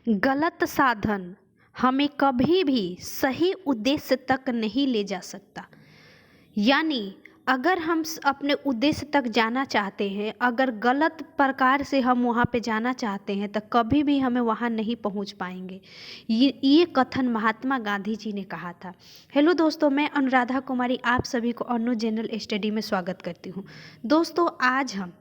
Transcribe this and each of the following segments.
गलत साधन हमें कभी भी सही उद्देश्य तक नहीं ले जा सकता। यानी अगर हम अपने उद्देश्य तक जाना चाहते हैं, अगर गलत प्रकार से हम वहाँ पे जाना चाहते हैं तो कभी भी हमें वहाँ नहीं पहुँच पाएंगे। ये कथन महात्मा गांधी जी ने कहा था। हेलो दोस्तों, मैं अनुराधा कुमारी आप सभी को अनु जनरल स्टडी में स्वागत करती हूँ। दोस्तों, आज हम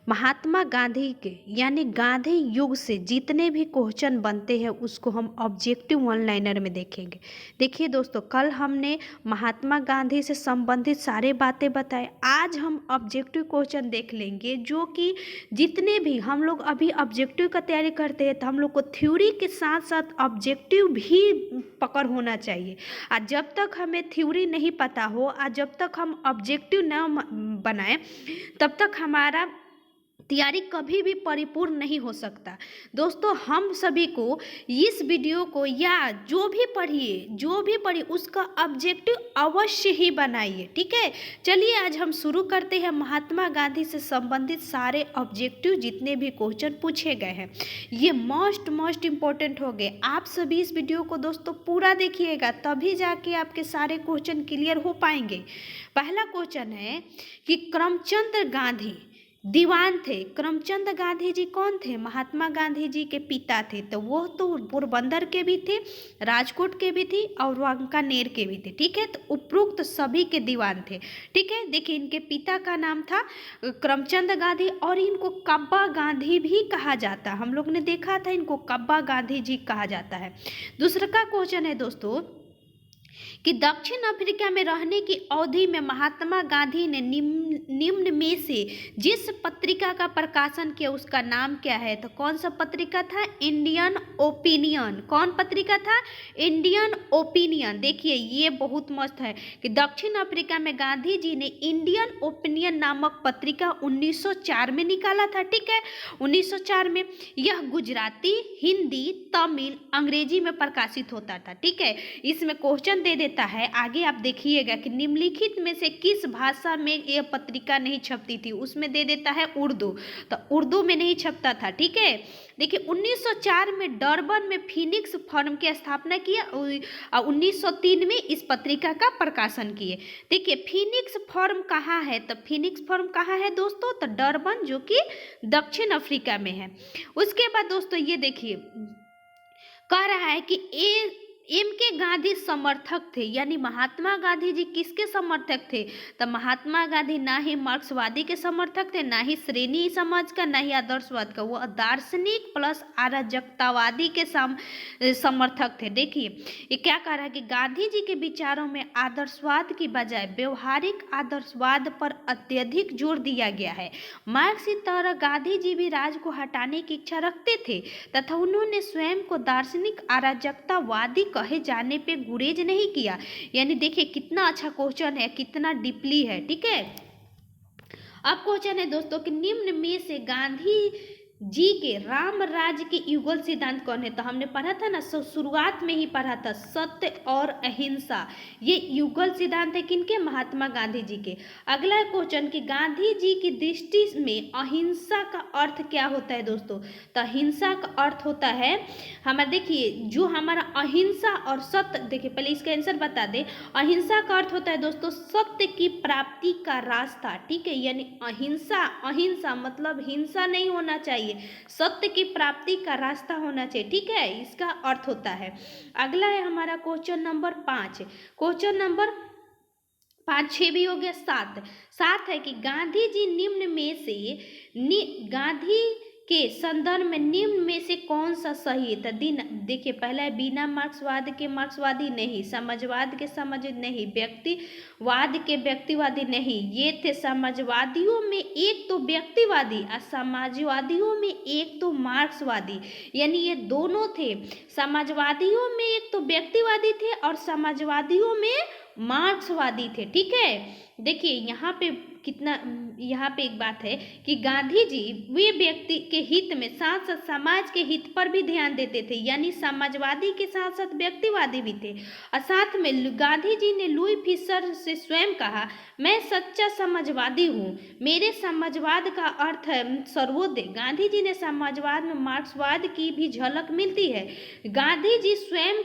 महात्मा गांधी के यानी गांधी युग से जितने भी क्वेश्चन बनते हैं उसको हम ऑब्जेक्टिव वन लाइनर में देखेंगे। देखिए दोस्तों, कल हमने महात्मा गांधी से संबंधित सारे बातें बताए। आज हम ऑब्जेक्टिव क्वेश्चन देख लेंगे जो कि जितने भी हम लोग अभी ऑब्जेक्टिव का तैयारी करते हैं तो हम लोग को थ्योरी के साथ साथ ऑब्जेक्टिव भी पकड़ होना चाहिए। और जब तक हमें थ्योरी नहीं पता हो और जब तक हम ऑब्जेक्टिव न बनाए तब तक हमारा तैयारी कभी भी परिपूर्ण नहीं हो सकता। दोस्तों, हम सभी को इस वीडियो को या जो भी पढ़िए उसका ऑब्जेक्टिव अवश्य ही बनाइए। ठीक है, चलिए आज हम शुरू करते हैं। महात्मा गांधी से संबंधित सारे ऑब्जेक्टिव जितने भी क्वेश्चन पूछे गए हैं ये मोस्ट इम्पोर्टेंट हो गए। आप सभी इस वीडियो को दोस्तों पूरा देखिएगा, तभी जाके आपके सारे क्वेश्चन क्लियर हो पाएंगे। पहला क्वेश्चन है कि करमचंद गांधी दीवान थे। करमचंद गांधी जी कौन थे? महात्मा गांधी जी के पिता थे। तो वो तो पोरबंदर के भी थे, राजकोट के भी थे और वांकानेर के भी थे। ठीक है, तो उपरोक्त सभी के दीवान थे। ठीक है, देखिए इनके पिता का नाम था करमचंद गांधी और इनको कब्बा गांधी भी कहा जाता है। हम लोग ने देखा था इनको कब्बा गांधी जी कहा जाता है। दूसरा का क्वेश्चन है दोस्तों कि दक्षिण अफ्रीका में रहने की अवधि में महात्मा गांधी ने निम्न में से जिस पत्रिका का प्रकाशन किया उसका नाम क्या है? तो कौन सा पत्रिका था? Indian opinion. कौन पत्रिका था? Indian opinion. देखिए ये बहुत मस्त है कि दक्षिण अफ्रीका में गांधी जी ने इंडियन ओपिनियन नामक पत्रिका 1904 में निकाला था। ठीक है, 1904 में। यह गुजराती, हिंदी, तमिल, अंग्रेजी में प्रकाशित होता था। ठीक है, इसमें क्वेश्चन दे देता है आगे, आप देखिएगा कि निम्नलिखित में से किस भाषा में यह पत्रिका नहीं छपती थी? उसमें दे देता है उर्दू, तो उर्दू में नहीं छपता था। ठीक है, देखिए 1904 में डरबन में फिनिक्स फर्म की स्थापना की और 1903 में इस पत्रिका का प्रकाशन किए। देखिए फिनिक्स फर्म कहाँ है? तो फिनिक्स फर्म कहाँ है दोस्तों? तो डरबन, जो कि दक्षिण अफ्रीका में है। उसके बाद दोस्तों ये देखिए कह रहा है कि एम के गांधी समर्थक थे। यानी महात्मा गांधी जी किसके समर्थक थे? तो महात्मा गांधी ना ही मार्क्सवादी के समर्थक थे, ना ही श्रेणी समाज का, ना ही आदर्शवाद का। वो दार्शनिक प्लस अराजकतावादी के समर्थक थे। देखिए ये क्या कह रहा है कि गांधी जी के विचारों में आदर्शवाद की बजाय व्यवहारिक आदर्शवाद पर अत्यधिक जोर दिया गया है। मार्क्स की तरह गांधी जी भी राज को हटाने की इच्छा रखते थे तथा उन्होंने स्वयं को दार्शनिक अराजकतावादी कहे जाने पे गुरेज नहीं किया। यानी देखिए कितना अच्छा क्वेश्चन है, कितना डीपली है। ठीक है, अब क्वेश्चन है दोस्तों कि निम्न में से गांधी जी के राम राज्य के युगल सिद्धांत कौन है? तो हमने पढ़ा था ना, शुरुआत में ही पढ़ा था, सत्य और अहिंसा। ये युगल सिद्धांत है किनके? महात्मा गांधी जी के। अगला क्वेश्चन कि गांधी जी की दृष्टि में अहिंसा का अर्थ क्या होता है दोस्तों? तो अहिंसा का अर्थ होता है हमारा, देखिए जो हमारा अहिंसा और सत्य, देखिए पहले इसका आंसर बता दे। अहिंसा का अर्थ होता है दोस्तों सत्य की प्राप्ति का रास्ता। ठीक है, यानी अहिंसा मतलब हिंसा नहीं होना चाहिए, सत्य की प्राप्ति का रास्ता होना चाहिए। ठीक है, इसका अर्थ होता है। अगला है हमारा क्वेश्चन नंबर 5। क्वेश्चन नंबर 5, 6 भी हो गया, 7 है कि गांधी जी निम्न में से गांधी के संदर्भ में निम्न में से कौन सा सही है? तो देखिए पहला है बिना मार्क्सवाद के मार्क्सवादी नहीं, समाजवाद के समाज नहीं, व्यक्तिवाद के व्यक्तिवादी नहीं। ये थे समाजवादियों में एक तो व्यक्तिवादी और समाजवादियों में एक तो मार्क्सवादी। यानी ये दोनों थे, समाजवादियों में एक तो व्यक्तिवादी थे और समाजवादियों में मार्क्सवादी थे। ठीक है, देखिए यहाँ पे यहाँ पे एक बात है कि गांधी जी वे व्यक्ति के हित में साथ साथ समाज के हित पर भी ध्यान देते थे, यानी समाजवादी के साथ साथ व्यक्तिवादी भी थे। और साथ में गांधी जी ने लुई फिशर से स्वयं कहा, मैं सच्चा समाजवादी हूँ, मेरे समाजवाद का अर्थ है सर्वोदय। गांधी जी ने समाजवाद में मार्क्सवाद की भी झलक मिलती है। गांधी जी स्वयं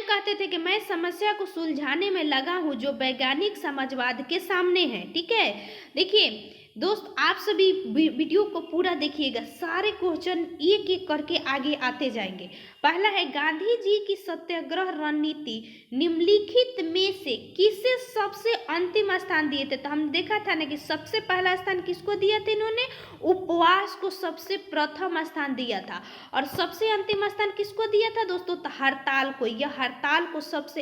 कहते थे कि मैं समस्या को सुलझाने में लगा हूं जो वैज्ञानिक समाजवाद के सामने है। ठीक है, देखिए दोस्त, आप सभी वीडियो को पूरा देखिएगा, सारे क्वेश्चन एक एक करके आगे आते जाएंगे। पहला है, गांधी जी की सत्याग्रह रणनीति निम्नलिखित में से किसे सबसे अंतिम स्थान दिए थे? तो हम देखा था ना कि सबसे पहला स्थान किसको दिया था इन्होंने? उपवास को सबसे प्रथम स्थान दिया था। और सबसे अंतिम स्थान किसको दिया था दोस्तों? तो हड़ताल को। यह हड़ताल को सबसे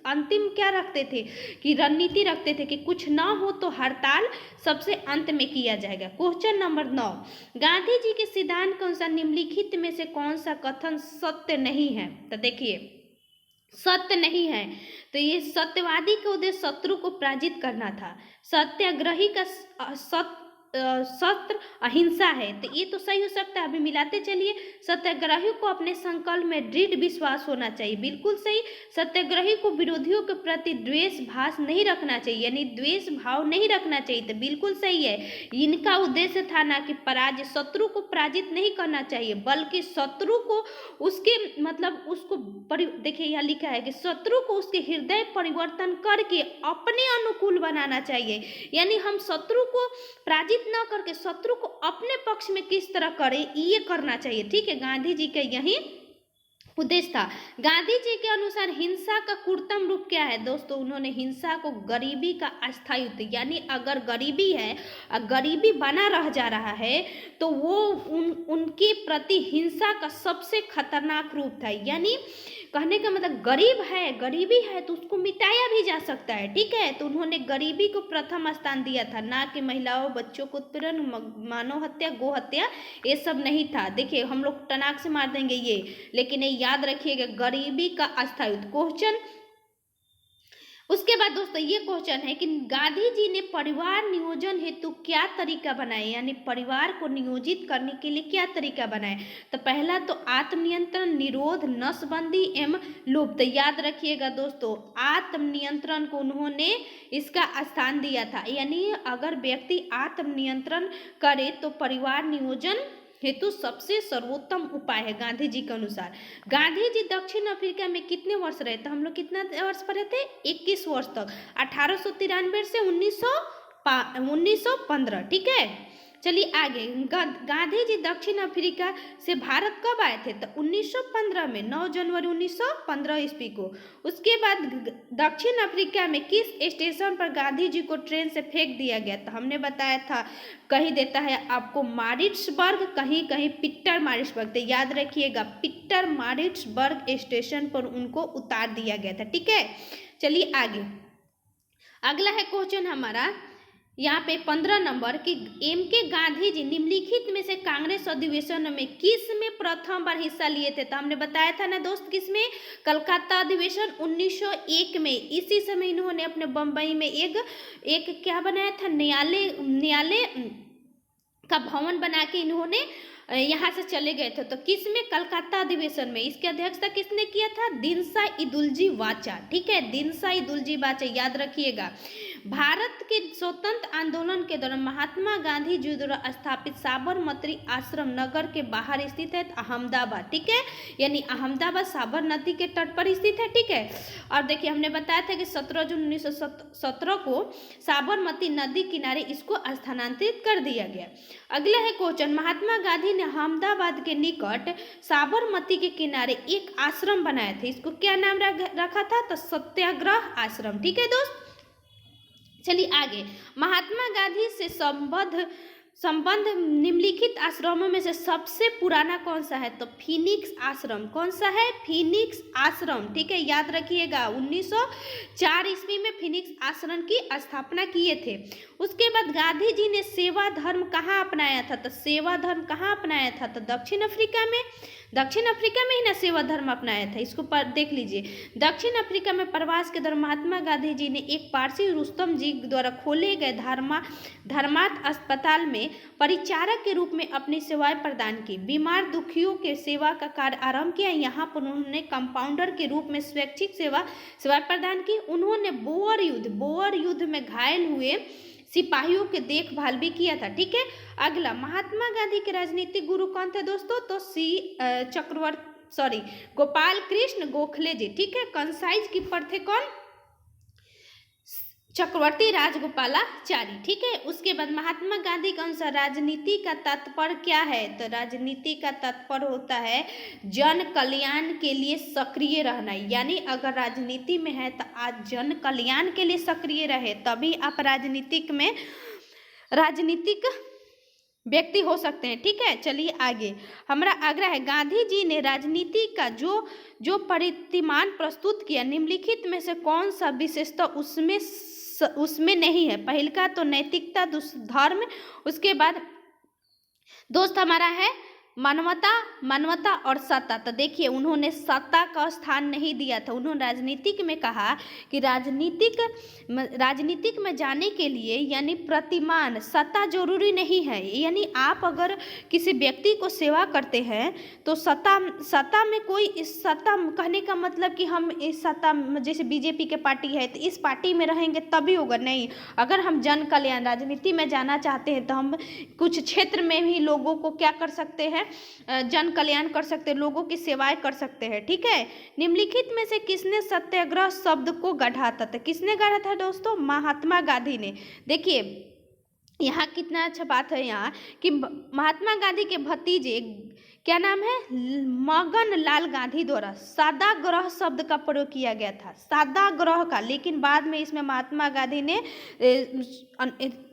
अंतिम क्या रखते थे कि रणनीति रखते थे कि कुछ ना हो तो हड़ताल सबसे अंत में किया जाएगा। क्वेश्चन नंबर 9, गांधी जी के सिद्धांत के अनुसार निम्नलिखित में से कौन सा कथन सत्य नहीं है? तो देखिए, सत्य नहीं है तो ये सत्यवादी का उद्देश्य शत्रु को पराजित करना था। सत्याग्रही का सत्र अहिंसा है, तो ये तो सही हो सकता है। अभी मिलाते चलिए, सत्याग्रही को अपने संकल्प में दृढ़ विश्वास होना चाहिए, बिल्कुल सही। सत्याग्रही को विरोधियों के प्रति द्वेष भाव नहीं रखना चाहिए, यानी द्वेष भाव नहीं रखना चाहिए, तो बिल्कुल सही है। इनका उद्देश्य था ना कि शत्रु को पराजित नहीं करना चाहिए, बल्कि शत्रु को उसके मतलब उसको देखिए यहाँ लिखा है कि शत्रु को उसके हृदय परिवर्तन करके अपने अनुकूल बनाना चाहिए, यानी हम शत्रु को पराजित न करके शत्रु को अपने पक्ष में किस तरह करें, ये करना चाहिए। ठीक है, गांधी जी का यही उद्देश्य था। गांधी जी के अनुसार हिंसा का क्रूरतम रूप क्या है दोस्तों? उन्होंने हिंसा को गरीबी का अस्थायित्व, यानी अगर गरीबी है, गरीबी बना रह जा रहा है तो वो उनके प्रति हिंसा का सबसे खतरनाक रूप था। यानी कहने का मतलब गरीबी है तो उसको मिटाया भी जा सकता है। ठीक है, तो उन्होंने गरीबी को प्रथम स्थान दिया था, ना कि महिलाओं बच्चों को उत्पीड़न, मानव हत्या, गो हत्या, ये सब नहीं था। देखिए हम लोग टनाक से मार देंगे ये, लेकिन ये याद रखिएगा, गरीबी का अस्थायित्व। क्वेश्चन उसके बाद दोस्तों ये क्वेश्चन है कि गांधी जी ने परिवार नियोजन हेतु क्या तरीका बनाए, यानी परिवार को नियोजित करने के लिए क्या तरीका बनाए? तो पहला तो आत्मनियंत्रण, निरोध, नसबंदी एवं लोभ। तो याद रखिएगा दोस्तों, आत्मनियंत्रण को उन्होंने इसका स्थान दिया था, यानी अगर व्यक्ति आत्मनियंत्रण करे तो परिवार नियोजन हेतु सबसे सर्वोत्तम उपाय है गांधी जी के अनुसार। गांधी जी दक्षिण अफ्रीका में कितने वर्ष रहे? तो हम लोग कितना वर्ष पर रहे थे? 21 वर्ष तक, 1893 से 1915। ठीक है, चलिए आगे। गांधी जी दक्षिण अफ्रीका से भारत कब आए थे? तो 1915 में, 9 जनवरी 1915 ईस्वी को। उसके बाद दक्षिण अफ्रीका में किस स्टेशन पर गांधी जी को ट्रेन से फेंक दिया गया? तो हमने बताया था, कहीं देता है आपको मारिट्सबर्ग, कहीं कहीं पीटरमारिट्सबर्ग। तो याद रखिएगा, पीटरमारिट्सबर्ग स्टेशन पर उनको उतार दिया गया था। ठीक है, चलिए आगे। अगला है क्वेश्चन हमारा यहाँ पे 15 नंबर की, एम के गांधी जी निम्नलिखित में से कांग्रेस अधिवेशन में किस में प्रथम बार हिस्सा लिए थे? तो हमने बताया था ना दोस्त, किस में? कलकत्ता अधिवेशन 1901 में। इसी समय इन्होंने अपने बम्बई में एक क्या बनाया था, न्यायालय का भवन बना के इन्होंने यहाँ से चले गए थे। तो किस में? कलकत्ता अधिवेशन में। इसकी अध्यक्षता किसने किया था? दिनसा इदुल्जी वाचा। ठीक है, दिनसा इदुल्जी वाचा, याद रखिएगा। भारत के स्वतंत्र आंदोलन के दौरान महात्मा गांधी जी द्वारा स्थापित साबरमती आश्रम नगर के बाहर स्थित है, अहमदाबाद। ठीक है, यानी अहमदाबाद साबरमती के तट पर स्थित है। ठीक है, और देखिए हमने बताया था कि 17 जून 1917 को साबरमती नदी किनारे इसको स्थानांतरित कर दिया गया। अगला है क्वेश्चन, महात्मा गांधी ने अहमदाबाद के निकट साबरमती के किनारे एक आश्रम बनाया था, इसको क्या नाम रखा था? तो सत्याग्रह आश्रम। ठीक है दोस्त, चलिए आगे। महात्मा गांधी से संबद्ध संबंध निम्नलिखित आश्रमों में से सबसे पुराना कौन सा है? तो फीनिक्स आश्रम। कौन सा है? फीनिक्स आश्रम। ठीक है, याद रखिएगा 1904 ईस्वी में फीनिक्स आश्रम की स्थापना किए थे। उसके बाद गांधी जी ने सेवा धर्म कहाँ अपनाया था? तो सेवा धर्म कहाँ अपनाया था? तो दक्षिण अफ्रीका में। दक्षिण अफ्रीका में ही ना सेवा धर्म अपनाया था। इसको देख लीजिए। दक्षिण अफ्रीका में प्रवास के दौरान महात्मा गांधी जी ने एक पारसी रुस्तम जी द्वारा खोले गए धर्मार्थ अस्पताल में परिचारक के रूप में अपनी सेवाएं प्रदान की। बीमार दुखियों के सेवा का कार्य आरंभ किया। यहाँ पर उन्होंने कंपाउंडर के रूप में स्वैच्छिक सेवाएं प्रदान की। उन्होंने बोअर युद्ध में घायल हुए सिपाहियों की देखभाल भी किया था। ठीक है, अगला महात्मा गांधी के राजनीतिक गुरु कौन थे दोस्तों? तो गोपाल कृष्ण गोखले जी। ठीक है, कंसाइज कीपर थे कौन? चक्रवर्ती राजगोपालाचारी। ठीक है, उसके बाद महात्मा गांधी के अनुसार राजनीति का तात्पर्य क्या है? तो राजनीति का तात्पर्य होता है जन कल्याण के लिए सक्रिय रहना। यानी अगर राजनीति में है तो आज जन कल्याण के लिए सक्रिय रहे, तभी आप राजनीतिक व्यक्ति हो सकते हैं। ठीक है, चलिए आगे। हमारा आग्रह है, गांधी जी ने राजनीति का जो परितिमान प्रस्तुत किया, निम्नलिखित में से कौन सा विशेषता उसमें नहीं है? पहल का तो नैतिकता, धर्म, उसके बाद दोस्त हमारा है मानवता और सत्ता। तो देखिए, उन्होंने सत्ता का स्थान नहीं दिया था। उन्होंने राजनीतिक में कहा कि राजनीतिक में जाने के लिए यानी प्रतिमान, सत्ता जरूरी नहीं है। यानी आप अगर किसी व्यक्ति को सेवा करते हैं तो सत्ता में कोई सत्ता कहने का मतलब कि हम इस सत्ता, जैसे बीजेपी के पार्टी है तो इस पार्टी में रहेंगे तभी होगा, नहीं। अगर हम जन कल्याण राजनीति में जाना चाहते हैं तो हम कुछ क्षेत्र में भी लोगों को क्या कर सकते हैं? जन कल्याण कर सकते हैं, लोगों की सेवाएं कर सकते हैं। ठीक है, निम्नलिखित में से किसने सत्याग्रह शब्द को गढ़ा था? तो किसने गढ़ा था दोस्तों? महात्मा गांधी ने। देखिए यहाँ कितना अच्छा बात है यहाँ कि महात्मा गांधी के भतीजे क्या नाम है? मगन लाल गांधी द्वारा सत्याग्रह शब्द का प्रयोग किया गया था, सत्याग्रह का। लेकिन बाद में इसमें महात्मा गांधी ने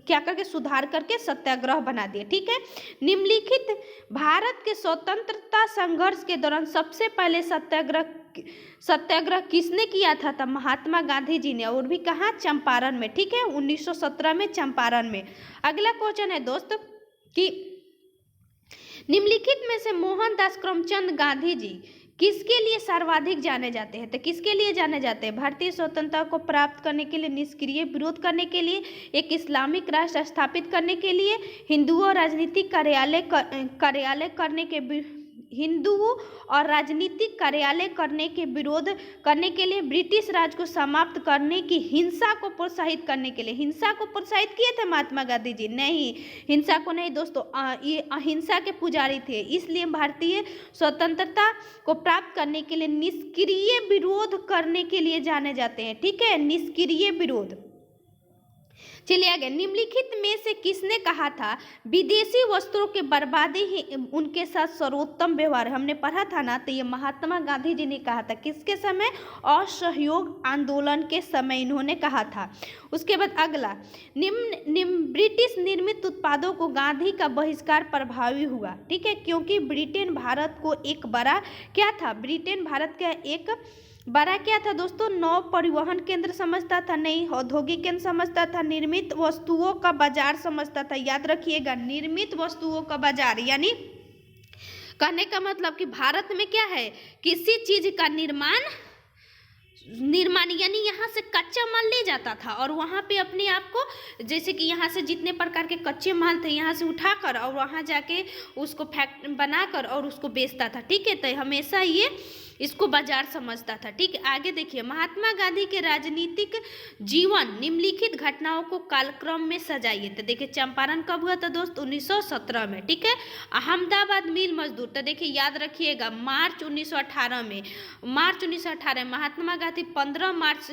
क्या करके सुधार करके सत्याग्रह बना दिया। ठीक है, निम्नलिखित भारत के स्वतंत्रता संघर्ष के दौरान सबसे पहले सत्याग्रह किसने किया था? तो महात्मा गांधी जी ने, और भी कहाँ? चंपारण में। ठीक है, 1917 में चंपारण में। अगला क्वेश्चन है दोस्त कि निम्नलिखित में से मोहनदास करमचंद गांधी जी किसके लिए सर्वाधिक जाने जाते हैं? तो किसके लिए जाने जाते हैं? भारतीय स्वतंत्रता को प्राप्त करने के लिए, निष्क्रिय विरोध करने के लिए, एक इस्लामिक राष्ट्र स्थापित करने के लिए, हिंदुओं राजनीतिक कार्यालय करने के हिंदुओं और राजनीतिक कार्यालय करने के विरोध करने के लिए, ब्रिटिश राज को समाप्त करने की हिंसा को प्रोत्साहित करने के लिए। हिंसा को प्रोत्साहित किए थे महात्मा गांधी जी? नहीं, हिंसा को नहीं दोस्तों, ये अहिंसा के पुजारी थे। इसलिए भारतीय स्वतंत्रता को प्राप्त करने के लिए निष्क्रिय विरोध करने के लिए जाने जाते हैं। ठीक है, निष्क्रिय विरोध। चलिए आगे, निम्नलिखित में से किसने कहा था विदेशी वस्त्रों की बर्बादी ही उनके साथ सर्वोत्तम व्यवहार? हमने पढ़ा था ना, तो ये महात्मा गांधी जी ने कहा था। किसके समय? असहयोग आंदोलन के समय इन्होंने कहा था। उसके बाद अगला, ब्रिटिश निर्मित उत्पादों को गांधी का बहिष्कार प्रभावी हुआ। ठीक है, क्योंकि ब्रिटेन भारत को एक बड़ा क्या था? ब्रिटेन भारत का एक बड़ा क्या था दोस्तों? नौ परिवहन केंद्र समझता था, नहीं औद्योगिक केंद्र समझता था, निर्मित वस्तुओं का बाजार समझता था। याद रखिएगा, निर्मित वस्तुओं का बाजार, यानी कहने का मतलब कि भारत में क्या है? किसी चीज का निर्माण यानी यहाँ से कच्चा माल ले जाता था और वहाँ पे अपने आप को, जैसे कि यहाँ से जितने प्रकार के कच्चे माल थे यहाँ से उठाकर और वहाँ जाके उसको बनाकर और उसको बेचता था। ठीक है, तो हमेशा ये इसको बाजार समझता था। ठीक है, आगे देखिए, महात्मा गांधी के राजनीतिक जीवन निम्नलिखित घटनाओं को कालक्रम में सजाइए। तो देखिए, चंपारण कब हुआ था दोस्त? 1917 में। ठीक है, अहमदाबाद मिल मजदूर, तो देखिए याद रखिएगा मार्च 1918 में। महात्मा गांधी 15 मार्च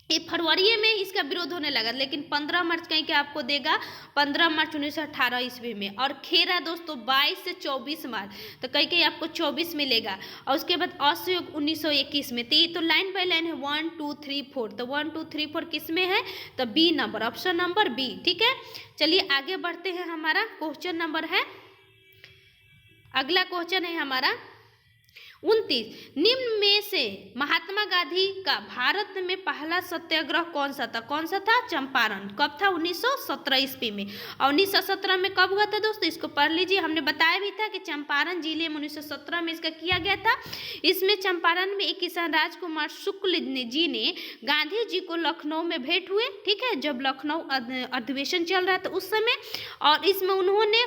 ये फरवरी में इसका विरोध होने लगा, लेकिन 15 मार्च कहीं के आपको देगा 15 मार्च 1918 ईस्वी में। और खेरा दोस्तों 22 से 24 मार्च, तो कहीं कहीं आपको 24 मिलेगा। और उसके बाद असहयोग 1921 में। तो ये तो लाइन बाय लाइन है 1 2 3 4, तो 1 2 3 4 किस में है, तो B number, option number B. ठीक है, चलिए आगे बढ़ते हैं। हमारा क्वेश्चन नंबर है, अगला क्वेश्चन है हमारा 29, निम्न में से महात्मा गांधी का भारत में पहला सत्याग्रह कौन सा था? कौन सा था? चंपारण। कब था? 1917 ईस्वी में। और 1917 में कब हुआ था दोस्तों? इसको पढ़ लीजिए, हमने बताया भी था कि चंपारण जिले में 1917 में इसका किया गया था। इसमें चंपारण में एक किसान राजकुमार शुक्ल जी ने गांधी जी को लखनऊ में भेंट हुए, ठीक है, जब लखनऊ अधिवेशन चल रहा था उस समय। और इसमें उन्होंने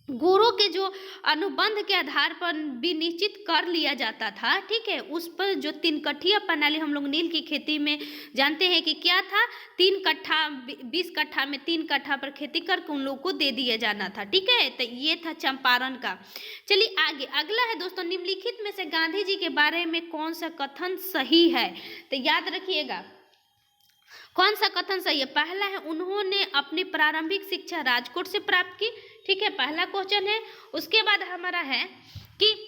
गुरु के जो अनुबंध के आधार पर भी निश्चित कर लिया जाता था, ठीक है, उस पर जो 3 कट्ठिया प्रणाली हम लोग नील की खेती में जानते हैं कि क्या था, 3 कट्ठा 20 कट्ठा में 3 कट्ठा पर खेती करके उन लोगों को दे दिया जाना था। ठीक है, तो ये था चंपारण का। चलिए आगे, अगला है दोस्तों, निम्नलिखित में से गांधी जी के बारे में कौन सा कथन सही है? तो याद रखिएगा कौन सा कथन सही है। पहला है, उन्होंने अपनी प्रारंभिक शिक्षा राजकोट से प्राप्त की, ठीक है, पहला क्वेश्चन है। उसके बाद हमारा है कि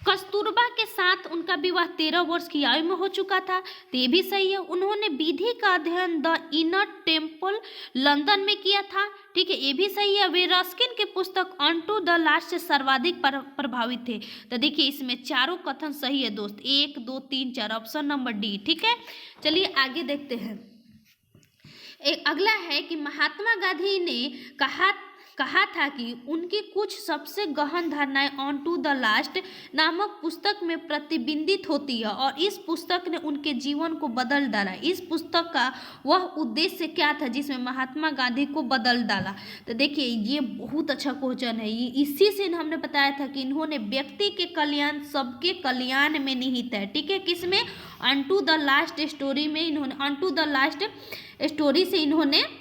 कस्तूरबा के साथ उनका विवाह 13 वर्ष की आयु में हो चुका था, तो ये भी सही है। उन्होंने विधि का अध्ययन द इनर टेम्पल लंदन में किया था, ठीक है, ये भी सही है। वे रस्किन की पुस्तक अनटू द लास्ट से सर्वाधिक प्रभावित थे। तो देखिए इसमें चारों कथन सही है दोस्त, 1 2 3 4, ऑप्शन नंबर डी। ठीक है, चलिए आगे देखते हैं। एक अगला है कि महात्मा गांधी ने कहा था कि उनकी कुछ सबसे गहन धारणाएं ऑन टू द लास्ट नामक पुस्तक में प्रतिबिंबित होती है, और इस पुस्तक ने उनके जीवन को बदल डाला। इस पुस्तक का वह उद्देश्य क्या था जिसमें महात्मा गांधी को बदल डाला? तो देखिए ये बहुत अच्छा क्वेश्चन है। ये इसी से हमने बताया था कि इन्होंने व्यक्ति के कल्याण सबके कल्याण में निहित है, ठीक है, किसमें? On to the last story में इन्होंने, on to the last story से इन्होंने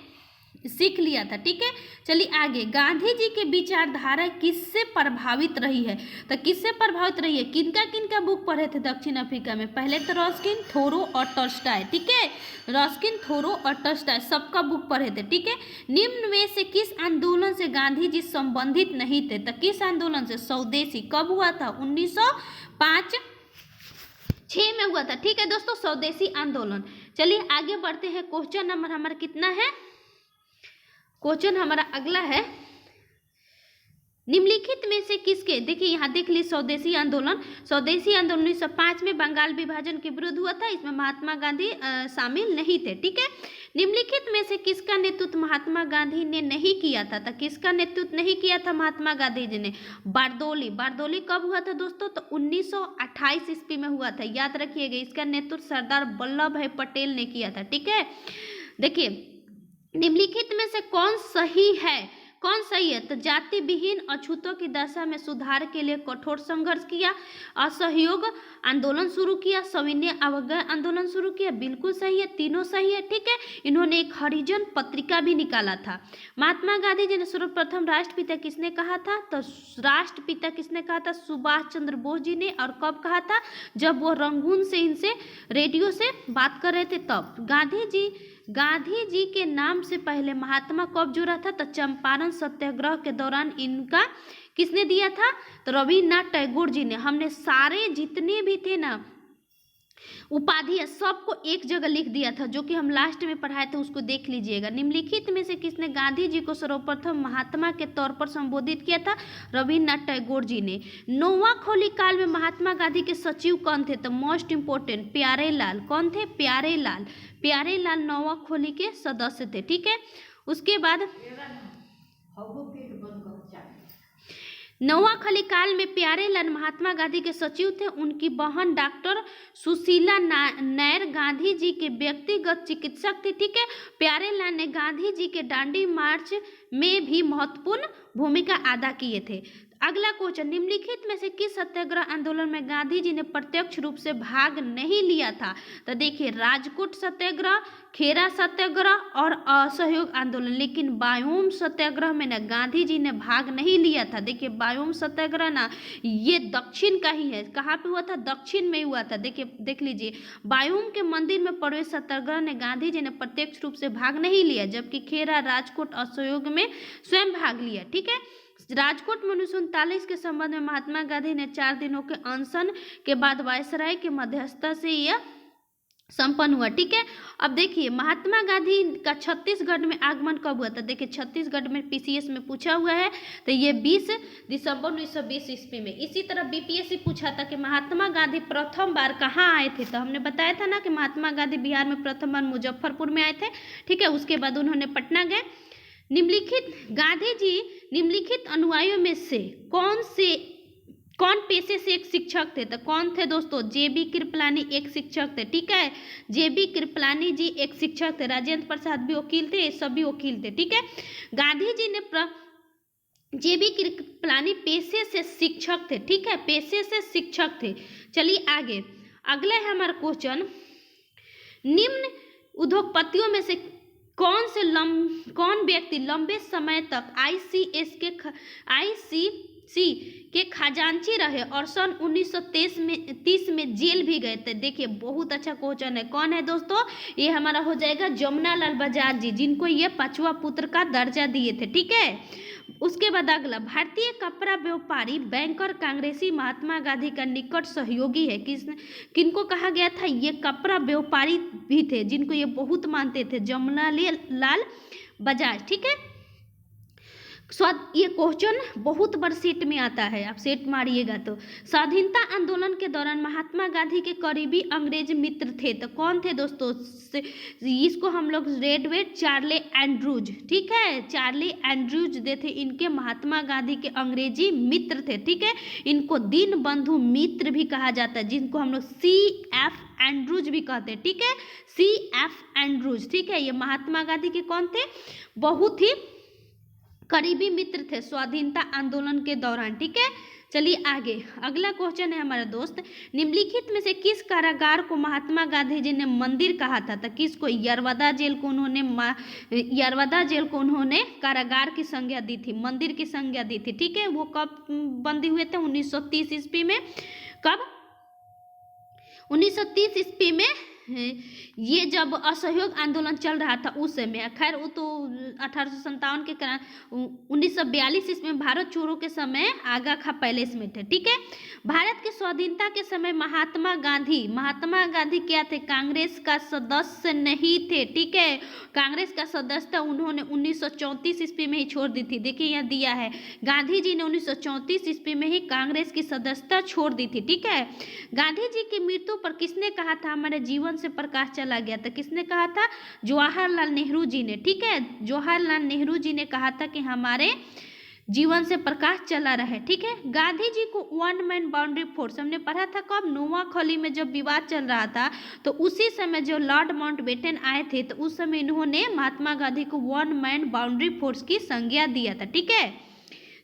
सीख लिया था। ठीक है, चलिए आगे, गांधी जी की विचारधारा किससे प्रभावित रही है? तो किससे प्रभावित रही है? किनका बुक पढ़े थे दक्षिण अफ्रीका में? पहले तो रस्किन, थोरो और टॉल्स्टॉय, ठीक है, रस्किन, थोरो और टॉल्स्टॉय सबका बुक पढ़े थे। ठीक है, निम्न में से किस आंदोलन से गांधी जी संबंधित नहीं थे? तो किस आंदोलन से? स्वदेशी। कब हुआ था? 1905-6 में हुआ था। ठीक है दोस्तों, स्वदेशी आंदोलन। चलिए आगे बढ़ते हैं। क्वेश्चन नंबर हमारा कितना है? क्वेश्चन हमारा अगला है, निम्नलिखित में से किसके, देखिए यहाँ देख ली, स्वदेशी आंदोलन 1905 में बंगाल विभाजन के विरुद्ध हुआ था। इसमें महात्मा गांधी शामिल नहीं थे। ठीक है, निम्नलिखित में से किसका नेतृत्व महात्मा गांधी ने नहीं किया था? तो किसका नेतृत्व नहीं किया था महात्मा गांधी जी ने? बारदोली। बारदोली कब हुआ था दोस्तों? तो 1928 ईस्वी में हुआ था, याद रखिएगा। इसका नेतृत्व सरदार वल्लभ भाई पटेल ने किया था। ठीक है, देखिए निम्नलिखित में से कौन सही है? कौन सही है? तो जाति विहीन अछूतों की दशा में सुधार के लिए कठोर संघर्ष किया, असहयोग आंदोलन शुरू किया, सविनय अवज्ञा आंदोलन शुरू किया, बिल्कुल सही है, तीनों सही है। ठीक है, इन्होंने एक हरिजन पत्रिका भी निकाला था। महात्मा गांधी जी ने सर्वप्रथम राष्ट्रपिता किसने कहा था? तो राष्ट्रपिता किसने कहा था? सुभाष चंद्र बोस जी ने। और कब कहा था? जब वो रंगून से इनसे रेडियो से बात कर रहे थे तब। गांधी जी के नाम से पहले महात्मा कब जुड़ा था? तो चंपारण सत्याग्रह के दौरान इनका किसने दिया था? तो रविन्द्रनाथ टैगोर जी ने। हमने सारे जितने भी थे ना उपाधि सबको एक जगह लिख दिया था, जो कि हम लास्ट में पढ़ाए थे, उसको देख लीजिएगा। निम्नलिखित में से किसने गांधी जी को सर्वप्रथम महात्मा के तौर पर संबोधित किया था? रविन्द्रनाथ टैगोर जी ने। नोआखोली काल में महात्मा गांधी के सचिव कौन थे? तो मोस्ट इंपोर्टेंट प्यारे लाल। कौन थे? प्यारे लाल नोआखोली के सदस्य थे। ठीक है, उसके बाद नोआखली काल में प्यारेलाल महात्मा गांधी के सचिव थे। उनकी बहन डॉक्टर सुशीला नायर गांधी जी के व्यक्तिगत चिकित्सक थी। ठीक है, प्यारेलाल ने गांधी जी के दांडी मार्च में भी महत्वपूर्ण भूमिका अदा किए थे। अगला क्वेश्चन, निम्नलिखित में से किस सत्याग्रह आंदोलन में गांधी जी ने प्रत्यक्ष रूप से भाग नहीं लिया था? तो देखिए, राजकोट सत्याग्रह, खेरा सत्याग्रह और असहयोग आंदोलन। लेकिन बायोम सत्याग्रह में ना गांधी जी ने भाग नहीं लिया था। देखिए, बायोम सत्याग्रह ना ये दक्षिण का ही है। कहाँ पे हुआ था? दक्षिण में हुआ था। देखिए, देख लीजिए, बायोम के मंदिर में प्रवेश सत्याग्रह ने गांधी जी ने प्रत्यक्ष रूप से भाग नहीं लिया, जबकि खेरा, राजकोट, असहयोग में स्वयं भाग लिया। ठीक है, राजकोट में 1939 के संबंध में महात्मा गांधी ने 4 दिनों के अनशन के बाद वायसराय के मध्यस्थता से यह संपन्न हुआ। ठीक है, अब देखिए, महात्मा गांधी का छत्तीसगढ़ में आगमन कब हुआ था? देखिए, छत्तीसगढ़ में पीसीएस में पूछा हुआ है, तो ये 20 दिसंबर 1920 ईस्वी में। इसी तरह बीपीएससी पूछा था कि महात्मा गांधी प्रथम बार कहाँ आए थे? तो हमने बताया था ना कि महात्मा गांधी बिहार में प्रथम बार मुजफ्फरपुर में आए थे। ठीक है, उसके बाद उन्होंने पटना गए। निम्नलिखित गांधी जी निम्नलिखित अनुयायियों में से कौन पेशे से एक शिक्षक थे? तो कौन थे दोस्तों? जेबी कृपलानी एक शिक्षक थे। ठीक है, जेबी कृपलानी जी एक शिक्षक थे। राजेंद्र प्रसाद भी वकील थे, सभी वकील थे। ठीक है, गांधी जी ने जेबी कृपलानी पेशे से शिक्षक थे। ठीक है, पेशे से शिक्षक थे। चलिए आगे, अगला है हमारा क्वेश्चन, निम्न उद्योगपतियों में से कौन व्यक्ति लंबे समय तक आईसीसी के खजांची रहे और सन 1930 में जेल भी गए थे? देखिए, बहुत अच्छा क्वेश्चन है। कौन है दोस्तों? ये हमारा हो जाएगा जमुनालाल बजाज जी, जिनको ये 5वां पुत्र का दर्जा दिए थे। ठीक है, उसके बाद अगला, भारतीय कपड़ा व्यापारी, बैंकर, कांग्रेसी महात्मा गांधी का निकट सहयोगी है। किनको कहा गया था? ये कपड़ा व्यापारी भी थे, जिनको ये बहुत मानते थे, जमुनालाल बजाज। ठीक है, ये क्वेश्चन बहुत बार सेट में आता है, आप सेट मारिएगा तो। स्वाधीनता आंदोलन के दौरान महात्मा गांधी के करीबी अंग्रेज मित्र थे, तो कौन थे दोस्तों? इसको हम लोग रेडवेट चार्ली एंड्रूज। ठीक है, चार्ली एंड्रूज दे थे, इनके महात्मा गांधी के अंग्रेजी मित्र थे। ठीक है, इनको दीन बंधु मित्र भी कहा जाता है, जिनको हम लोग CF एंड्रूज भी कहते हैं। ठीक है, CF एंड्रूज। ठीक है, ये महात्मा गांधी के कौन थे? बहुत ही करीबी मित्र थे स्वाधीनता आंदोलन के दौरान। ठीक है, चलिए आगे, अगला क्वेश्चन है हमारा दोस्त, निम्नलिखित में से किस कारागार को महात्मा गांधी जी ने मंदिर कहा था? तो किसको? यरवदा जेल को उन्होंने कारागार की संज्ञा दी थी, मंदिर की संज्ञा दी थी। ठीक है, वो कब बंदी हुए थे? 1930 ईस्वी में। कब? 1930 ईस्वी में। ये जब असहयोग आंदोलन चल रहा था उस समय। खैर, वो तो 1857 के 1942 ईस्वी में भारत छोड़ो के समय आगा खा पैलेस में थे। ठीक है, भारत की स्वाधीनता के समय महात्मा गांधी क्या थे? कांग्रेस का सदस्य नहीं थे। ठीक है, कांग्रेस का सदस्यता उन्होंने 1934 ईस्वी में ही छोड़ दी थी। देखिए, यहाँ दिया है, गांधी जी ने 1934 ईस्वी में ही कांग्रेस की सदस्यता छोड़ दी थी। ठीक है, गांधी जी की मृत्यु पर किसने कहा था हमारे जीवन से प्रकाश चला गया था? किसने कहा था? जवाहरलाल नेहरू जी ने। ठीक है, जवाहरलाल नेहरू जी ने कहा था कि हमारे जीवन से प्रकाश चला रहे। ठीक है, गांधी जी को 1 मैन बाउंड्री फोर्स हमने पढ़ा था कब? नोआखली में जब विवाद चल रहा था, तो उसी समय जो लॉर्ड माउंटबेटन आए थे, तो उस समय इन्होंने महात्मा गांधी को 1 मैन बाउंड्री फोर्स की संज्ञा दिया था। ठीक है,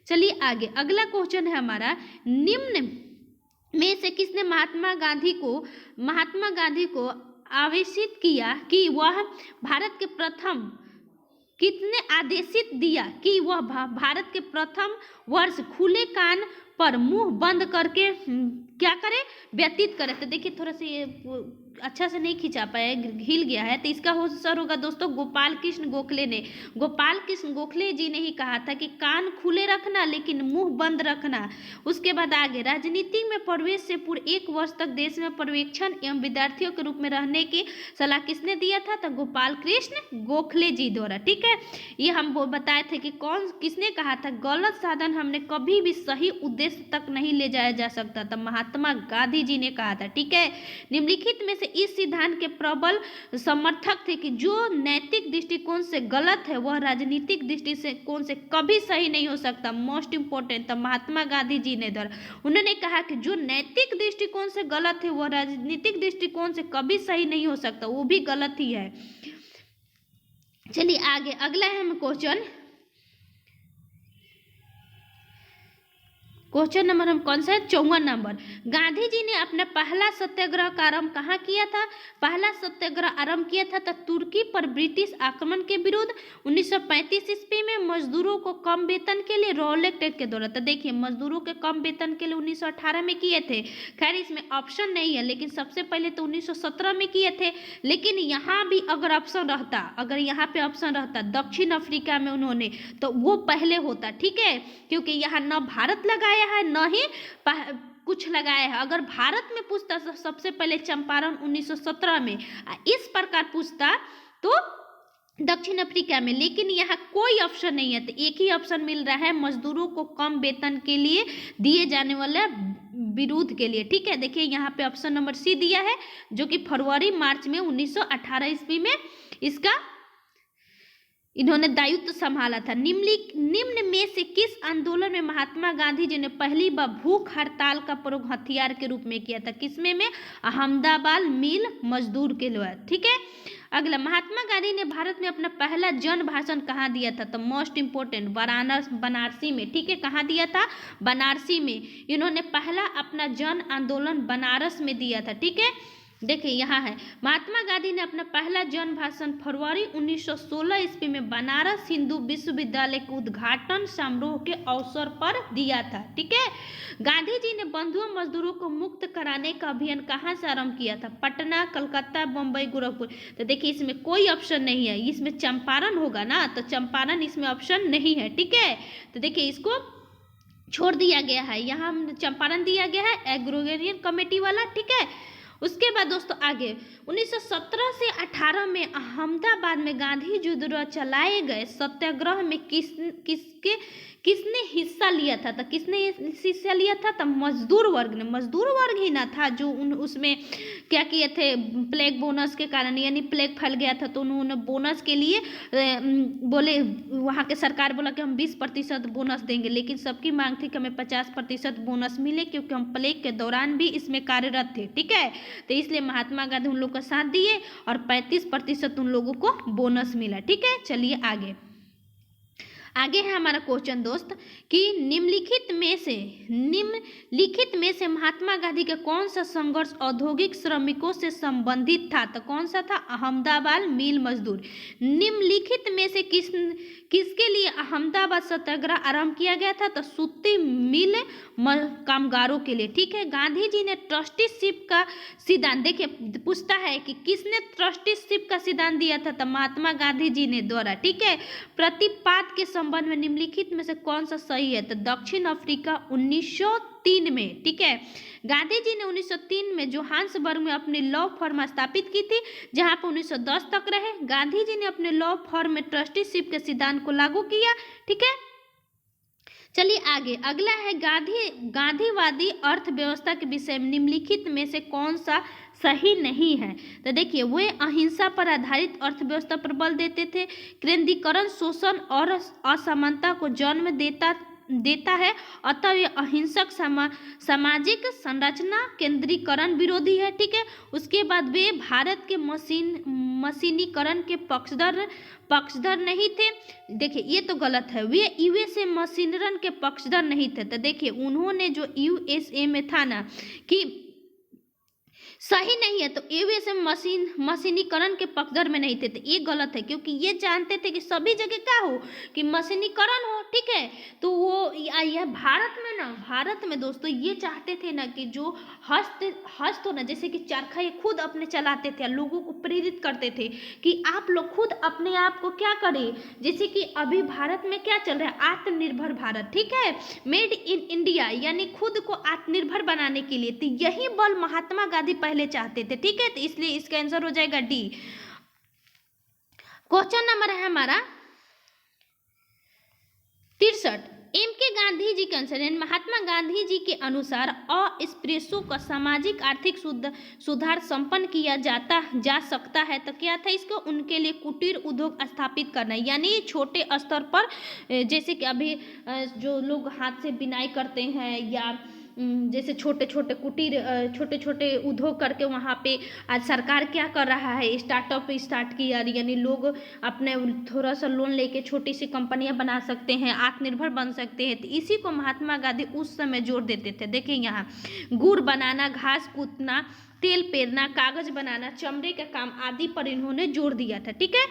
चलिए आगे, अगला क्वेश्चन है हमारा, निम्न में से किसने महात्मा गांधी को आवेशित किया कि वह भारत के प्रथम कितने आदेशित दिया कि वह भारत के प्रथम वर्ष खुले कान पर मुंह बंद करके क्या करे? व्यतीत करे। तो देखिए, थोड़ा सा ये अच्छा से नहीं खिंचा पाया, हिल गया है, तो इसका आंसर होगा दोस्तों गोपाल कृष्ण गोखले जी ने ही कहा था कि कान खुले रखना लेकिन मुंह बंद रखना। उसके बाद आगे, राजनीति में प्रवेश से पूर्व 1 वर्ष तक देश में पर्यवेक्षण एवं विद्यार्थियों के रूप में रहने की सलाह किसने दिया था? तो गोपाल कृष्ण गोखले जी द्वारा। ठीक है, ये हम वो बताए थे कि किसने कहा था? गलत साधन हमने कभी भी सही उद्देश्य तक नहीं ले जाया जा सकता था, महात्मा गांधी जी ने कहा था। ठीक है, निम्नलिखित में से इस सिद्धांत के प्रबल समर्थक थे कि जो नैतिक दृष्टिकोण से गलत है वह राजनीतिक दृष्टिकोण से कभी सही नहीं हो सकता। मोस्ट इंपोर्टेंट, तो महात्मा गांधी जी ने उन्होंने कहा कि जो नैतिक दृष्टिकोण से गलत है वह राजनीतिक दृष्टिकोण से कभी सही नहीं हो सकता, वो भी गलत ही है। चलिए आगे, अगला है हम क्वेश्चन, क्वेश्चन नंबर हम कौन सा है, 54 नंबर। गांधी जी ने अपना पहला सत्याग्रह का आरंभ कहाँ किया था? पहला सत्याग्रह आरंभ किया था तुर्की पर ब्रिटिश आक्रमण के विरुद्ध 1935 ईस्वी में मजदूरों को कम वेतन के लिए रॉलेट एक्ट के द्वारा। तो देखिए मजदूरों के कम वेतन के लिए 1918 में किए थे। खैर इसमें ऑप्शन नहीं है, लेकिन सबसे पहले तो 1917 में किए थे। लेकिन यहाँ भी अगर ऑप्शन रहता, अगर यहाँ पे ऑप्शन रहता दक्षिण अफ्रीका में उन्होंने, तो वो पहले होता, ठीक है, क्योंकि यहाँ न भारत लगाया है न ही कुछ लगाया है। अगर भारत में पूछता तो सबसे पहले चंपारण 1917 में, इस प्रकार पूछता तो दक्षिण अफ्रीका में। लेकिन यहाँ कोई ऑप्शन नहीं है, तो एक ही ऑप्शन मिल रहा है मजदूरों को कम वेतन के लिए दिए जाने वाले विरोध के लिए, ठीक है। देखिए यहाँ पे ऑप्शन नंबर सी दिया है, जो कि फरवरी मार्च में 1918 ईस्वी में इसका इन्होंने दायित्व संभाला था। निम्न में से किस आंदोलन में महात्मा गांधी जी ने पहली बार भूख हड़ताल का प्रयोग हथियार के रूप में किया था? किसमें में? अहमदाबाद मिल मजदूर के लिए, ठीक है। अगला, महात्मा गांधी ने भारत में अपना पहला जन भाषण कहाँ दिया था? तो मोस्ट इंपोर्टेंट बनारसी में, ठीक है। कहाँ दिया था? बनारसी में। इन्होंने पहला अपना जन आंदोलन बनारस में दिया था, ठीक है। देखिए यहाँ है, महात्मा गांधी ने अपना पहला जन भाषण फरवरी 1916 ईस्वी में बनारस हिंदू विश्वविद्यालय के उद्घाटन समारोह के अवसर पर दिया था, ठीक है। गांधी जी ने बंधुओं मजदूरों को मुक्त कराने का अभियान कहाँ से आरंभ किया था? पटना, कलकत्ता, बम्बई, गोरखपुर। तो देखिए इसमें कोई ऑप्शन नहीं है, इसमें चंपारण होगा ना, तो चंपारण इसमें ऑप्शन नहीं है, ठीक है। तो देखिए इसको छोड़ दिया गया है, यहाँ चंपारण दिया गया है एग्रोगेरियन कमेटी वाला, ठीक है। उसके बाद दोस्तों आगे 1917 से 18 में अहमदाबाद में गांधी जी द्वारा चलाए गए सत्याग्रह में किसने हिस्सा लिया था? तो किसने हिस्सा लिया था? तो मजदूर वर्ग ने। मजदूर वर्ग ही ना था जो उसमें क्या किए थे, प्लेग बोनस के कारण, यानी प्लेग फैल गया था तो उन्होंने बोनस के लिए बोले, वहाँ के सरकार बोला कि हम 20% बोनस देंगे, लेकिन सबकी मांग थी कि हमें 50% बोनस मिले, क्योंकि हम प्लेग के दौरान भी इसमें कार्यरत थे, ठीक है। तो इसलिए महात्मा गांधी उन लोग का साथ दिए और 35% उन लोगों को बोनस मिला, ठीक है। चलिए आगे है हमारा क्वेश्चन दोस्त कि निम्नलिखित में से महात्मा गांधी का कौन सा संघर्ष औद्योगिक श्रमिकों से संबंधित था? तो कौन सा था? अहमदाबाद मिल मजदूर। निम्नलिखित में से किसके लिए अहमदाबाद सत्याग्रह आरंभ किया गया था? तो सूती मिल कामगारों के लिए, ठीक है। गांधी जी ने ट्रस्टीशिप का सिद्धांत, देखिए पूछता है कि किसने ट्रस्टीशिप का सिद्धांत दिया था? तो महात्मा गांधी जी ने द्वारा, ठीक है। प्रतिपाद के संबंध में निम्नलिखित में से कौन सा सही है? तो दक्षिण अफ्रीका 1903 में, ठीक है। गांधी जी ने 1903 में जोहान्सबर्ग में अपनी लॉ फर्म स्थापित की थी, जहां पर 1910 तक रहे। गांधी जी ने अपने लॉ फर्म में ट्रस्टीशिप के सिद्धांत को लागू किया, ठीक है। चलिए आगे, अगला है गांधीवादी अर्थव्यवस्था के विषय में निम्नलिखित में से कौन सा सही नहीं है? तो देखिए वे अहिंसा पर आधारित अर्थव्यवस्था पर बल देते थे। केंद्रीकरण शोषण और असमानता को जन्म देता है, अतः ये अहिंसक सामाजिक संरचना केंद्रीकरण विरोधी है, ठीक है। उसके बाद वे भारत के मशीनीकरण के पक्षधर नहीं थे। देखिए ये तो गलत है, वे यूएसए मशीनीकरण के पक्षधर नहीं थे। तो देखिए उन्होंने जो यूएसए में था ना कि सही नहीं है, तो यूएसए मशीनीकरण के पक्षधर में नहीं थे, तो ये गलत है, क्योंकि ये जानते थे कि सभी जगह क्या हो कि मशीनीकरण हो, ठीक है। तो वो यह भारत में दोस्तों ये चाहते थे ना कि जो हस्त हो ना, जैसे कि चरखा, ये खुद अपने चलाते थे, लोगों को प्रेरित करते थे कि आप लोग खुद अपने आप को क्या करें। जैसे कि अभी भारत में क्या चल रहा है, आत्मनिर्भर भारत, ठीक है, मेड इन इंडिया, यानी खुद को आत्मनिर्भर बनाने के लिए। तो यही बल महात्मा गांधी पहले चाहते थे, ठीक है। तो इसलिए इसका आंसर हो जाएगा डी। क्वेश्चन नंबर है हमारा 63। एम के गांधी जी के अनुसार, महात्मा गांधी जी के अनुसार अस्पृश्यों का सामाजिक आर्थिक सुधार संपन्न किया जा सकता है, तो क्या था इसको? उनके लिए कुटीर उद्योग स्थापित करना, यानी छोटे स्तर पर, जैसे कि अभी जो लोग हाथ से बिनाई करते हैं या जैसे छोटे छोटे छोटे छोटे उद्योग करके वहाँ पे आज सरकार क्या कर रहा है, स्टार्टअप स्टार्ट किया, यानी लोग अपने थोड़ा सा लोन लेके छोटी सी कंपनियां बना सकते हैं, आत्मनिर्भर बन सकते हैं। तो इसी को महात्मा गांधी उस समय जोर देते थे। देखिए यहाँ गुड़ बनाना, घास कूटना, तेल पेरना, कागज बनाना, चमड़े का काम आदि पर इन्होंने जोर दिया था। ठीक है,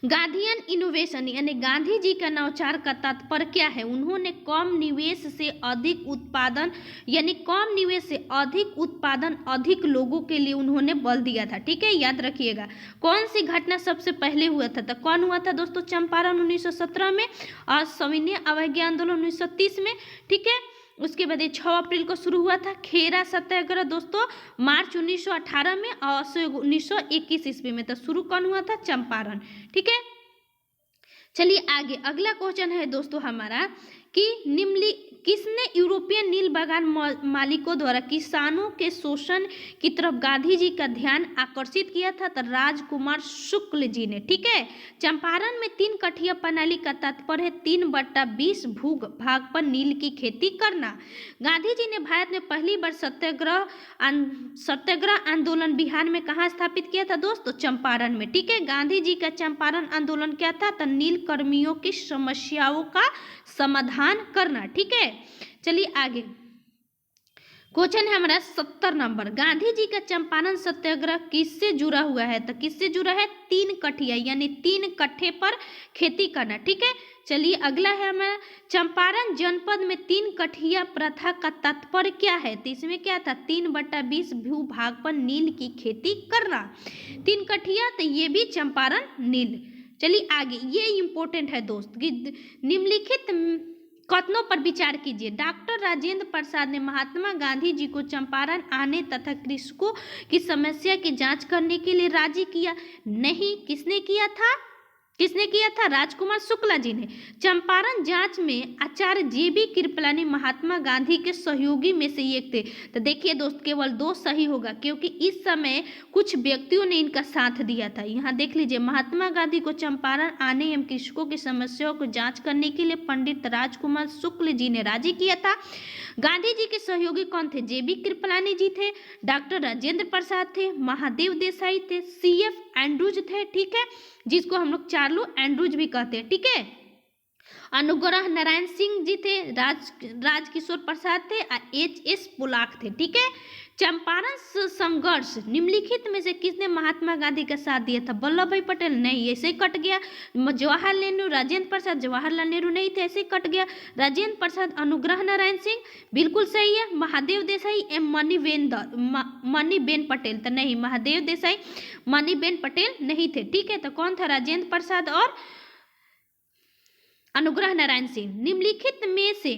गांधीयन इनोवेशन यानी गांधी जी का नवाचार का तात्पर्य क्या है? उन्होंने कम निवेश से अधिक उत्पादन, यानी कम निवेश से अधिक उत्पादन अधिक लोगों के लिए उन्होंने बल दिया था। ठीक है, याद रखिएगा। कौन सी घटना सबसे पहले हुआ था? तो कौन हुआ था दोस्तों? चंपारण 1917 में और सविनय अवज्ञा आंदोलन 1930 में। ठीक है, उसके बाद 6 अप्रैल को शुरू हुआ था खेरा सत्याग्रह दोस्तों मार्च 1918 में और 1921 ईस्वी में। तो शुरू कौन हुआ था? चंपारण। ठीक है, चलिए आगे अगला क्वेश्चन है दोस्तों हमारा कि किसने यूरोपियन नील बागान मालिकों द्वारा किसानों के शोषण की तरफ गांधी जी का ध्यान आकर्षित किया था? तो राजकुमार शुक्ल जी ने। ठीक है, चंपारण में 3 कठिया प्रणाली का तात्पर्य है 3/20 भू भाग पर नील की खेती करना। गांधी जी ने भारत में पहली बार सत्याग्रह आंदोलन बिहार में कहाँ स्थापित किया था दोस्तों? चंपारण में। ठीक है, गांधी जी का चंपारण आंदोलन क्या था? तो नील कर्मियों की समस्याओं का समाधान करना। ठीक है, चलिए आगे क्वेश्चन है हमारा 70 नंबर। गांधी जी का चंपारण सत्याग्रह किससे जुड़ा हुआ है? तो किससे जुड़ा है? 3 कठिया यानी 3 कट्ठे पर खेती करना। ठीक है, चलिए अगला है हमारा चंपारण जनपद में 3 कठिया प्रथा का तात्पर्य क्या है? तो इसमें क्या था? 3/20 भू भाग पर नील की खेती करना। 3 कठिया, तो ये भी चंपारण नील। चलिए आगे, ये इंपॉर्टेंट है दोस्त कि निम्नलिखित कथनों पर विचार कीजिए। डॉक्टर राजेंद्र प्रसाद ने महात्मा गांधी जी को चंपारण आने तथा कृषकों की समस्या की जांच करने के लिए राजी किया? नहीं। किसने किया था? राजकुमार शुक्ला जी ने। चंपारण जांच में आचार्य JB कृपलानी महात्मा गांधी के सहयोगी में से एक थे। तो देखिए दोस्त, केवल 2 सही होगा क्योंकि इस समय कुछ व्यक्तियों ने इनका साथ दिया था। यहाँ देख लीजिए, महात्मा गांधी को चंपारण आने एवं कृषकों की समस्याओं को जांच करने के लिए पंडित राजकुमार शुक्ल जी ने राजी किया था। गांधी जी के सहयोगी कौन थे? JB कृपलानी जी थे, डॉक्टर राजेंद्र प्रसाद थे, महादेव देसाई थे, CF एंड्रूज थे। ठीक है, जिसको हम लोग चार्लो एंड्रूज भी कहते हैं। ठीक है, अनुग्रह नारायण सिंह जी थे, राजकिशोर प्रसाद थे, HS पुलाक थे। ठीक है, चंपारण संघर्ष निम्नलिखित में से किसने महात्मा गांधी का साथ दिया था? वल्लभ भाई पटेल? नहीं, ऐसे ही कट गया। जवाहरलाल नेहरू, राजेंद्र प्रसाद, जवाहरलाल नेहरू नहीं थे, ऐसे ही कट गया। राजेंद्र प्रसाद, अनुग्रह नारायण सिंह, बिल्कुल सही है। महादेव देसाई एवं मणिबेन पटेल? तो नहीं, महादेव देसाई, मणिबेन पटेल नहीं थे। ठीक है, तो कौन था? राजेंद्र प्रसाद और अनुग्रह नारायण सिंह। निम्नलिखित में से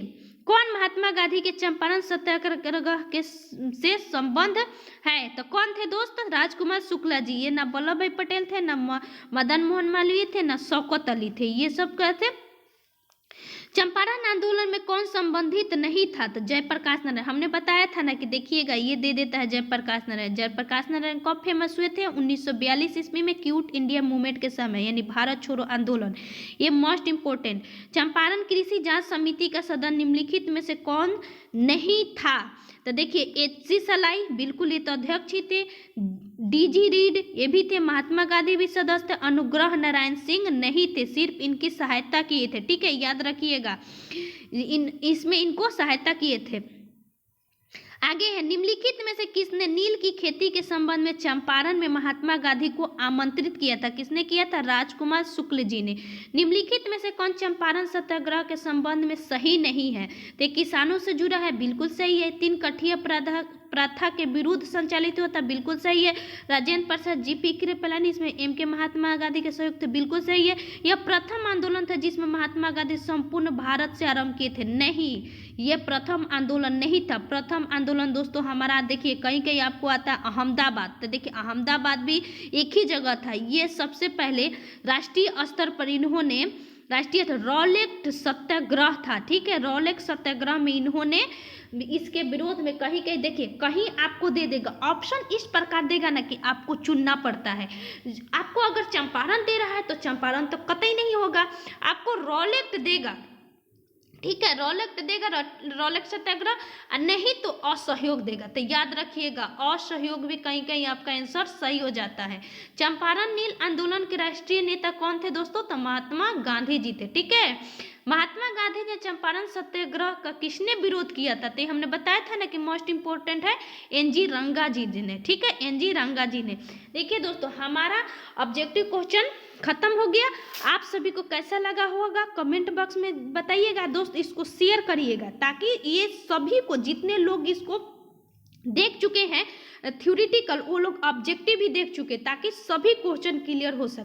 कौन महात्मा गांधी के चंपारण सत्याग्रह के से संबंध है? तो कौन थे दोस्त? राजकुमार शुक्ला जी। ये ना वल्लभ भाई पटेल थे, ना मदन मोहन मालवीय थे, ना शौकत अली थे। ये सब क्या थे? चंपारण आंदोलन में कौन संबंधित नहीं था? तो जयप्रकाश नारायण। हमने बताया था ना कि देखिएगा, ये दे देता है जयप्रकाश नारायण। जयप्रकाश नारायण कब फेमस हुए थे? 1942 ईस्वी में क्विट इंडिया मूवमेंट के समय, यानी भारत छोड़ो आंदोलन। ये मोस्ट इंपोर्टेंट। चंपारण कृषि जांच समिति का सदस्य निम्नलिखित में से कौन नहीं था? तो देखिए, HC सलाई, बिल्कुल ये तो अध्यक्ष ही थे। DG रीड, ये भी थे। महात्मा गांधी भी सदस्य थे। अनुग्रह नारायण सिंह नहीं थे, सिर्फ इनकी सहायता किए थे। ठीक है, याद रखिएगा, इसमें इनको सहायता किए थे। आगे है, निम्नलिखित में से किसने नील की खेती के संबंध में चंपारण में महात्मा गांधी को आमंत्रित किया था? किसने किया था? राजकुमार शुक्ल जी ने। निम्नलिखित में से कौन चंपारण सत्याग्रह के संबंध में सही नहीं है? तो किसानों से जुड़ा है, बिल्कुल सही है। 3 कठिया प्रथा के विरुद्ध संचालित होता, बिल्कुल सही है। राजेंद्र प्रसाद, JP कृपलानी, इसमें MK महात्मा गांधी के सहयोग थे, बिल्कुल सही है। यह प्रथम आंदोलन था जिसमें महात्मा गांधी संपूर्ण भारत से आरंभ किए थे? नहीं, यह प्रथम आंदोलन नहीं था। प्रथम आंदोलन दोस्तों हमारा देखिए कहीं कहीं आपको आता है अहमदाबाद। तो देखिए, अहमदाबाद भी एक ही जगह था। ये सबसे पहले राष्ट्रीय स्तर पर इन्होंने राष्ट्रीय रॉलेट सत्याग्रह था। ठीक है, रॉलेट सत्याग्रह में इन्होंने इसके विरोध में कहीं कहीं देखिए, कहीं आपको दे देगा ऑप्शन, इस प्रकार देगा ना कि आपको चुनना पड़ता है। आपको अगर चंपारण दे रहा है तो चंपारण तो कतई नहीं होगा, आपको रॉलेट देगा। ठीक है, रोलेक्ट देगा, रोलेक्ट सत्याग्रह, और नहीं तो असहयोग देगा। तो याद रखिएगा, असहयोग भी कहीं कहीं आपका आंसर सही हो जाता है। चंपारण नील आंदोलन के राष्ट्रीय नेता कौन थे दोस्तों? तो महात्मा गांधी जी थे। ठीक है, महात्मा गांधी ने चंपारण सत्याग्रह का किसने विरोध किया था? तो हमने बताया था ना कि मोस्ट इंपोर्टेंट है एनजी रंगा जी ने। ठीक है, एनजी रंगा जी ने। देखिए दोस्तों, हमारा ऑब्जेक्टिव क्वेश्चन खत्म हो गया। आप सभी को कैसा लगा होगा कमेंट बॉक्स में बताइएगा। दोस्त इसको शेयर करिएगा ताकि ये सभी को, जितने लोग इसको देख चुके हैं थ्योरेटिकल, वो लोग ऑब्जेक्टिव भी देख चुके, ताकि सभी क्वेश्चन क्लियर हो सके।